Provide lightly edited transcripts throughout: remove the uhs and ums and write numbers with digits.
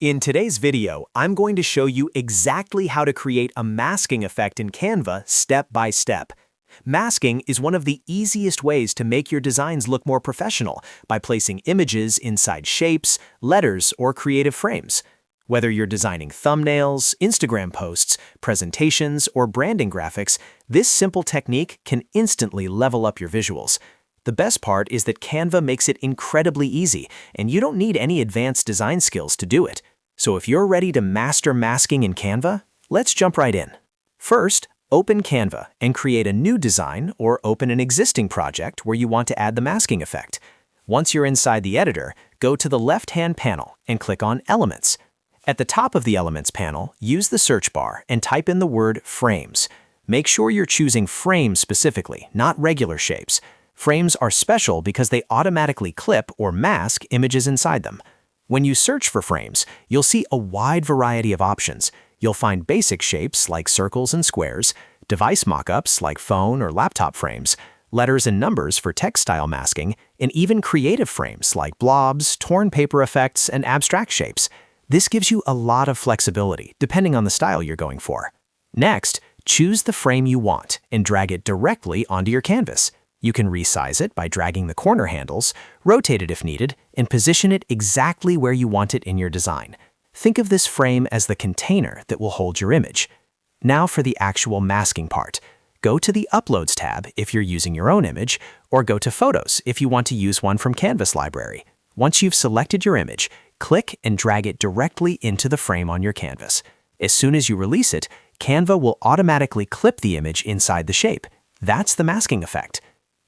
In today's video, I'm going to show you exactly how to create a masking effect in Canva step by step. Masking is one of the easiest ways to make your designs look more professional by placing images inside shapes, letters, or creative frames. Whether you're designing thumbnails, Instagram posts, presentations, or branding graphics, this simple technique can instantly level up your visuals. The best part is that Canva makes it incredibly easy, and you don't need any advanced design skills to do it. So if you're ready to master masking in Canva, let's jump right in. First, open Canva and create a new design or open an existing project where you want to add the masking effect. Once you're inside the editor, go to the left-hand panel and click on Elements. At the top of the Elements panel, use the search bar and type in the word Frames. Make sure you're choosing frames specifically, not regular shapes. Frames are special because they automatically clip or mask images inside them. When you search for frames, you'll see a wide variety of options. You'll find basic shapes like circles and squares, device mockups like phone or laptop frames, letters and numbers for text style masking, and even creative frames like blobs, torn paper effects, and abstract shapes. This gives you a lot of flexibility depending on the style you're going for. Next, choose the frame you want and drag it directly onto your canvas. You can resize it by dragging the corner handles, rotate it if needed, and position it exactly where you want it in your design. Think of this frame as the container that will hold your image. Now for the actual masking part. Go to the Uploads tab if you're using your own image, or go to Photos if you want to use one from Canvas library. Once you've selected your image, click and drag it directly into the frame on your canvas. As soon as you release it, Canva will automatically clip the image inside the shape. That's the masking effect.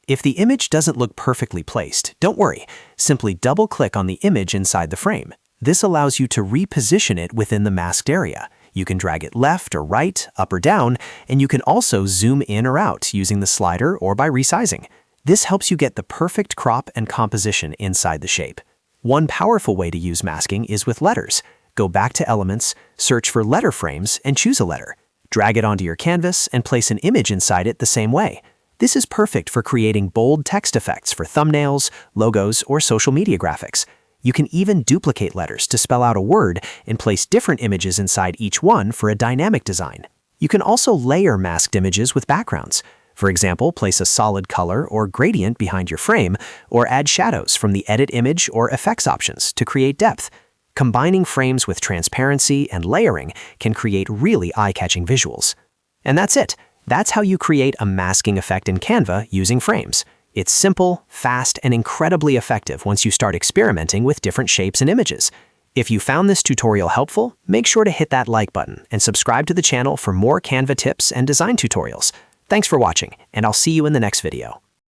If the image doesn't look perfectly placed, don't worry. Simply double-click on the image inside the frame. This allows you to reposition it within the masked area. You can drag it left or right, up or down, and you can also zoom in or out using the slider or by resizing. This helps you get the perfect crop and composition inside the shape. One powerful way to use masking is with letters. Go back to Elements, search for letter frames, and choose a letter. Drag it onto your canvas and place an image inside it the same way. This is perfect for creating bold text effects for thumbnails, logos, or social media graphics. You can even duplicate letters to spell out a word and place different images inside each one for a dynamic design. You can also layer masked images with backgrounds. For example, place a solid color or gradient behind your frame, or add shadows from the Edit Image or Effects options to create depth. Combining frames with transparency and layering can create really eye-catching visuals. And that's it. That's how you create a masking effect in Canva using frames. It's simple, fast, and incredibly effective once you start experimenting with different shapes and images. If you found this tutorial helpful, make sure to hit that like button and subscribe to the channel for more Canva tips and design tutorials. Thanks for watching, and I'll see you in the next video.